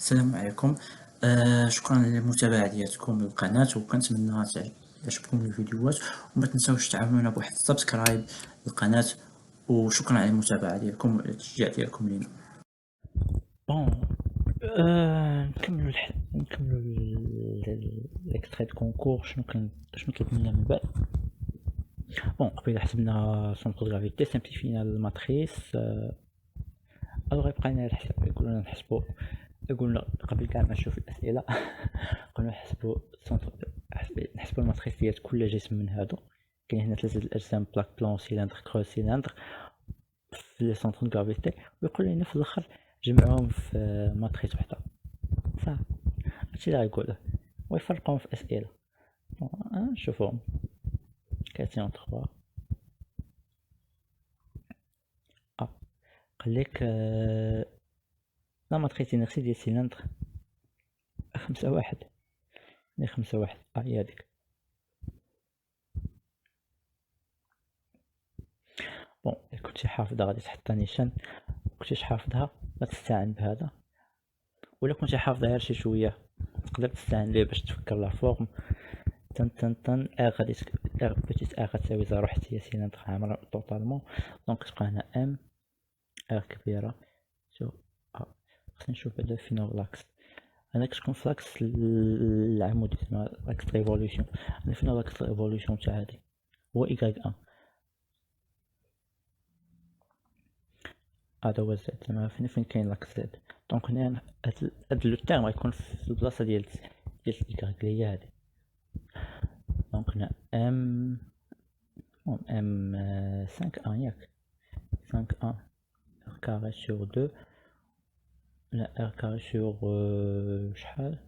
السلام عليكم. شكرا للمتابعة ديالكم للقناة، وكنتمنى تعجبكم الفيديوهات، وما تنساوش تعاونونا بواحد السبسكرايب للقناة. وشكرا على المتابعة ديالكم والتشجيع ديالكم لينا. بون نكملوا ليكستري دو كونكور. شنو طلب منا من بعد؟ بون قبيله حسبنا سونتر غرافيتي، سامبليفينا الماتريس. الوغ يبقى لنا الحساب، يقولنا قلنا قبل كاع ما نشوف الاسئله قلنا نحسبوا الماتريس ديال كل جسم من هادو. كاين هنا 3 الاجسام: بلاك، بلون، سيلندر، كروس، سيلندر في لي سونتر غرافيتي، ويقول لنا في الاخر جمعوهم في ماتريس وحده. صافي هادشي اللي غيقوله، ويفرقهم في اسئله. نشوفوهم. كاتيون 3 قالك لا ماتريس انرسي ديال سيلندر 5 1 اللي 5 1 هي هاديك. بون كنتي حافظها غادي تحط نيشان، كنتيش حافظها غتستعن بهذا، ولا كنتي حافظها غير شي شويه تقدر تستعن ليه باش تفكر لا فورم. تن غادي بيتيت غتساوي 0 حتى هي سيلندر عامره طوطالمون. دونك تبقى هنا ام كبيره سو خصني نشوف بعدا فين هو لاكس. انا كتكون في لاكس العمودي تسمى لاكس ريفولوشن. انا فين لاكس ريفولوشن تاع هادي هو ايكغيك ان، هذا هو زد. تما فين كاين لاكس زد. دونك هنا هاد لو تيرم غيكون في البلاصه ديال الايكغيك اللي هي هادي. دونك هنا ام 5 1 ياك 5 1 ار كاري سور 2 لا ار كاري سور شحال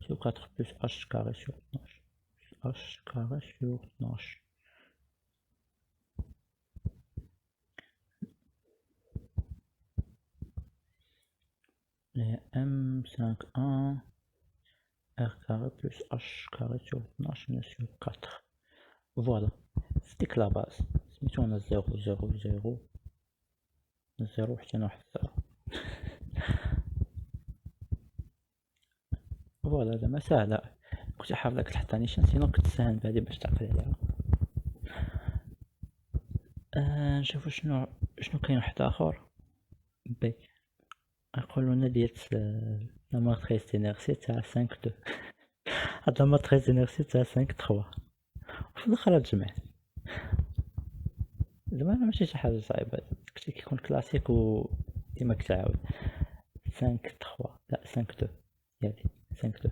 سور 4 بلس اش كاري سور 12 اش كاري سور 12. ام 5 1 ار كاري بلس اش كاري سور 12 سور 4. فوالا في ديك لا باز سميتو انا 0 0 0 0 حتى انا واحد 0. فوالا زعما ساهله. كنتي حافظ داك تحط نيشان، سينو كنت ساهل بهادي باش تعقل عليها. نشوفو شنو كاين واحد اخر. بي يقولوا لنا ديال لا ماتريس انرسي تاع 5 2. هاد لا ماتريس انرسي تاع 5 3 وفي الاخر تجمع. زعما ماشي شي حاجه صعيبه، كنتي كيكون كلاسيك و ديما كتعاود 5 3 لا 5 2 هادي 5 2.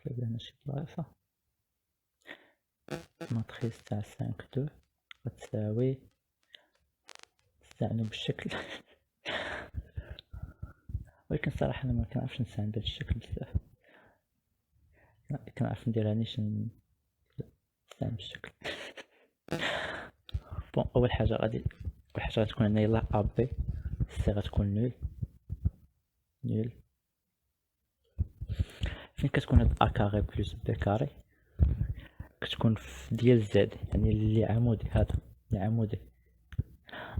نقلب هنا شي بلاصه. ماتريس تاع 5 2 غتساوي نستعنو بالشكل ولكن صراحة أنا ما كنعرفش نستعن بهاد الشكل بزاف، كنعرف نديرها نستعن بالشكل. بون أول حاجة غتكون عندنا يلاه أ بي، سي غتكون نول نول. فين كتكون هاد أ كاري بلس بي كاري كتكون في ديال زد، يعني اللي عمودي. هذا اللي عمودي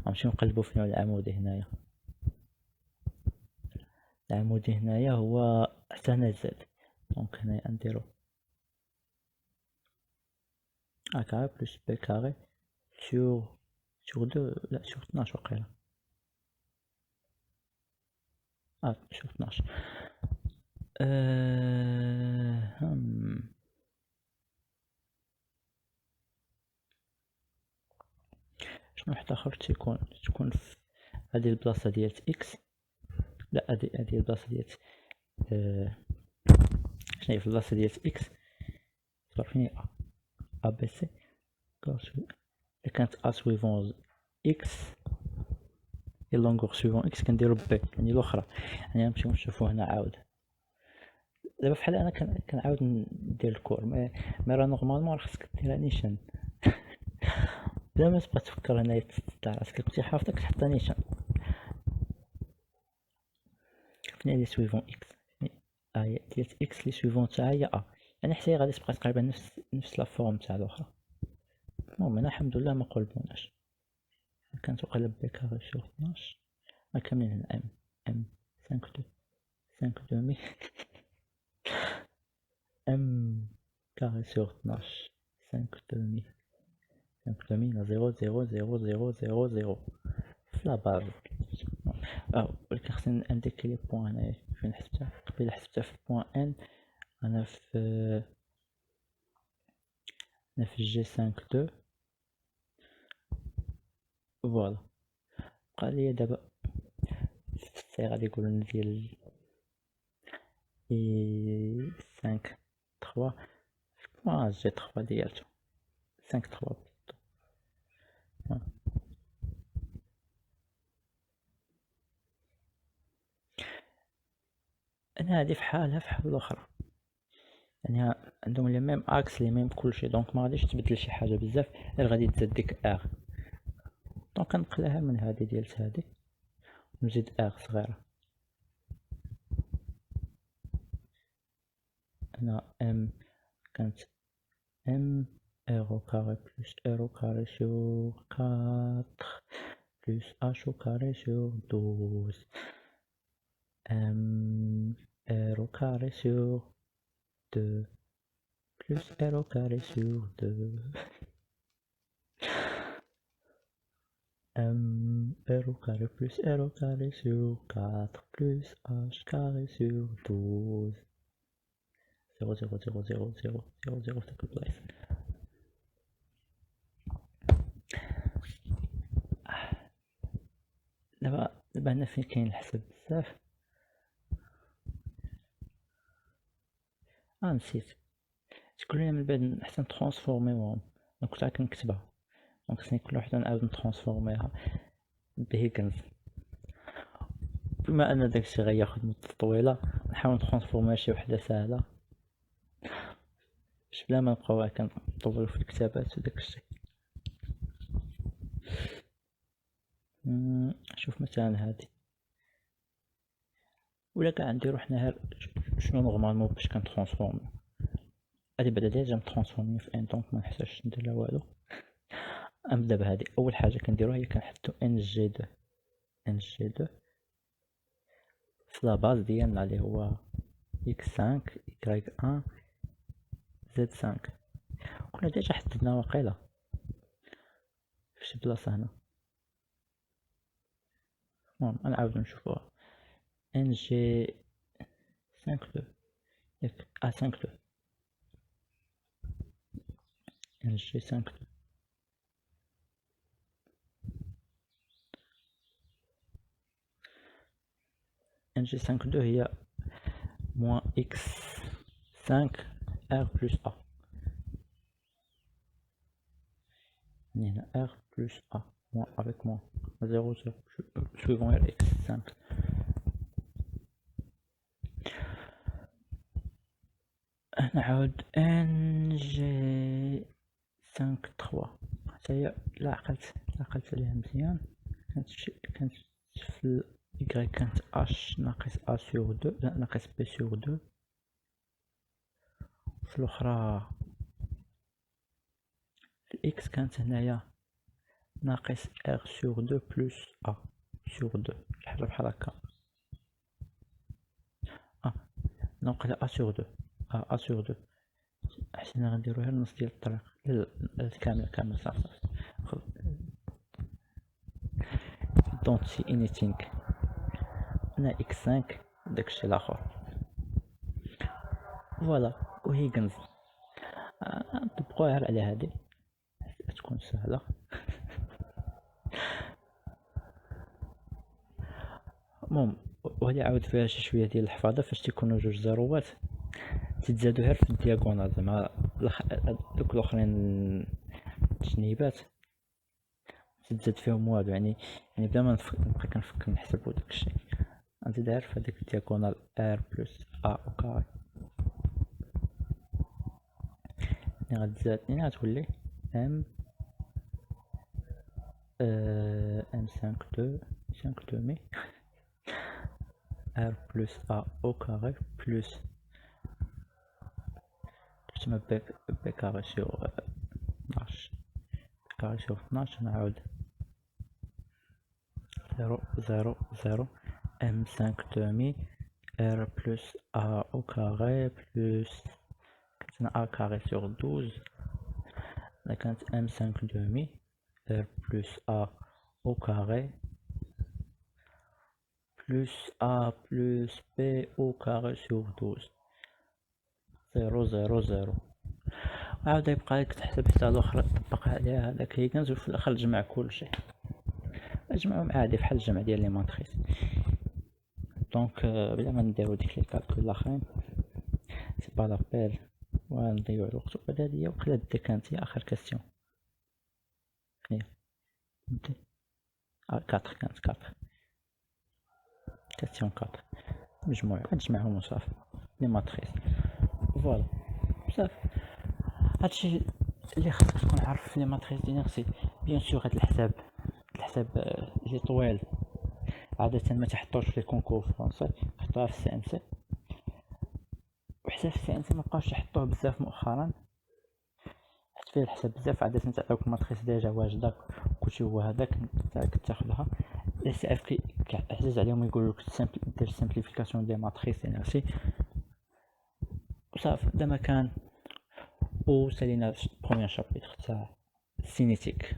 غنمشيو نقلبو فين هو العمودي هنايا. العمودي هنايا هو حتى هنا زد. دونك هنايا نديرو أ كاري بلس بي كاري سور 2 لا سور 12 وقيلا. سور 12. شنو واحد اخر تكون في هذه البلاصه ديال اكس. لا هذه البلاصه ديال شنو هي في البلاصه ديال اكس صافي فين ا بي سي. الا كانت ا سويفون اكس اي لونغور سويفون اكس كنديرو بي، يعني الاخرى. يعني نمشيو نشوفو هنا عاود. دابا بحال انا كنعاود ندير الكور مي راه نورمالمون خاصك ديرها نيشان. بلا ما تبقى تفكر هنايا تاع راسك، كنتي حافظك تحط نيشان فين هي سويفون اكس. هي ديال اكس لي سويفون تاعها هي ا، يعني حتى هي غادي تبقى تقريبا نفس لا فورم تاع الاخرى. المهم هنا الحمد لله ما قلبوناش. كانت وقيلا بي كاري سور 12 كاملين هنا ام 5 دو 5 دومي ام كاري سور 12 5 دومي 5 دومي 0 0 0 0 0 0 في لا باز. ولكن خصني انديكي لي بوان هنايا فين حسبتها قبيله، حسبتها في بوان ان. انا في جي 5 2 فوالا. بقى ليا دابا في السي غادي يقولوا لنا ديال اي 5 3 في بوان جي 3 ديالته 5 3 انا هادي فحالها فحال الاخرى، يعني عندهم لي ميم اكس لي ميم كلشي، دونك ما غاديش تبدل شي حاجه بزاف، غير غادي تزاد ديك ار. دونك كنقلاها من هادي ديال هادي نزيد ار صغيره. هنا ام كانت ام ايرو كاري بلس ايرو كاري سور 4 بلس اش كاري سور 12 ام ايرو كاري سور 2 plus r au carré sur 2 r au carré plus r au carré sur 4 plus h carré sur 12 0 0 0 0 0 0 0 في داك البلايص. دابا هنا فين كاين الحساب بزاف. نسيت تقول لي من بعد نحسن ترانسفورميوهم، كنت كنكتبها، دونك خصني كل وحده نعاود نترانسفورميها بهيكنز. بما ان داكشي غياخد مدة طويلة نحاول نترانسفورميها شي وحدة ساهلة باش بلا ما نبقاو كنطولو في الكتابات وداكشي. شوف مثلا هادي، ولا كاع نديرو حنا غير شنو نورمالمون باش كنترانسفورمي. هادي بعدا ديجا مترانسفورمي في ان، دونك منحتاجش ندير لها والو. نبدا بهادي. اول حاجة كنديروها هي كنحطو ان جي دو في لاباز ديالنا اللي هو x5 y1 z5. كنا ديجا حددنا واقيلا فشي بلاصة هنا. المهم نعاودو نشوفوها. ان جي 5 2 ياك 5 2 ان جي 5 2 ان جي 5 2 هي moins x5 r plus a. هنا r plus a moins avec moins 0 0 suivant x5. نعاود ان جي 5 3 حتى هي لا عقلت عليها مزيان. كانت في y كانت h ناقص a sur 2 لا ناقص b sur 2. في الاخرى في x كانت هنايا ناقص r sur 2 plus a sur 2 بحال هكا. ناقص a sur 2 a sur 2. حسنا غنديرو غير نص ديال الطريق كامل صافي. don't see anything. هنا x5 داكشي الاخر فوالا. وهيجنز نطبقوها غير على هادي تكون سهلة. المهم وهادي عاود فيها شي شوية ديال الحفاظة فاش تيكونوا جوج زيروات تتزادو غير في الدياغونال، زعما دوك الاخرين تجنيبات تتزاد فيهم والو، يعني بلا ما نبقى كنفكر نحسبو داكشي غنزيد غير في هاديك الدياغونال ار بلس ا او كاري. غتزاد هنا غتولي ام 5 2 مي r plus a au carré plus تسمى b carré sur 12 carré sur 12. نعاود 0 0 0 M5 demi R plus A au carré plus A carré sur 12 là كانت M5 demi R plus A au carré plus A plus B au carré sur 12 0 0 0 عاود يبقى لك تحسب حتى الاخرى تطبق عليها هذاك هيجنز وفي الاخر تجمع كلشي اجمعهم عادي بحال الجمع ديال لي ماتريس دونك بلا ما نديرو ديك لي كالكول الاخرين سي با لابيل ونضيعو الوقت. وبعد هادي وقيلا ديك كانت هي اخر كاستيون هي دي 4 كانت 4 كاستيون 4 مجموع غنجمعهم وصافي لي ماتريس فوالا بزاف. هادشي اللي خاصك تكون عارف في لي ماتريس ديالك سي بيان سور هاد الحساب اللي طويل عادة ما تحطوش في الكونكور فرونسي حطوها في السي ام سي وحساب في السي ام سي مبقاوش يحطوه بزاف مؤخرا حيت فيه الحساب بزاف عادة تعطيوك الماتريس ديجا واجدة كلشي هو هداك تاعك تاخدها اس اف كي عزيز عليهم يقولولك دير سامبليفيكاسيون دي ماتريس انرجي وصافي هذا ما كان. وسالينا بروميير شابيتر تاع سينيتيك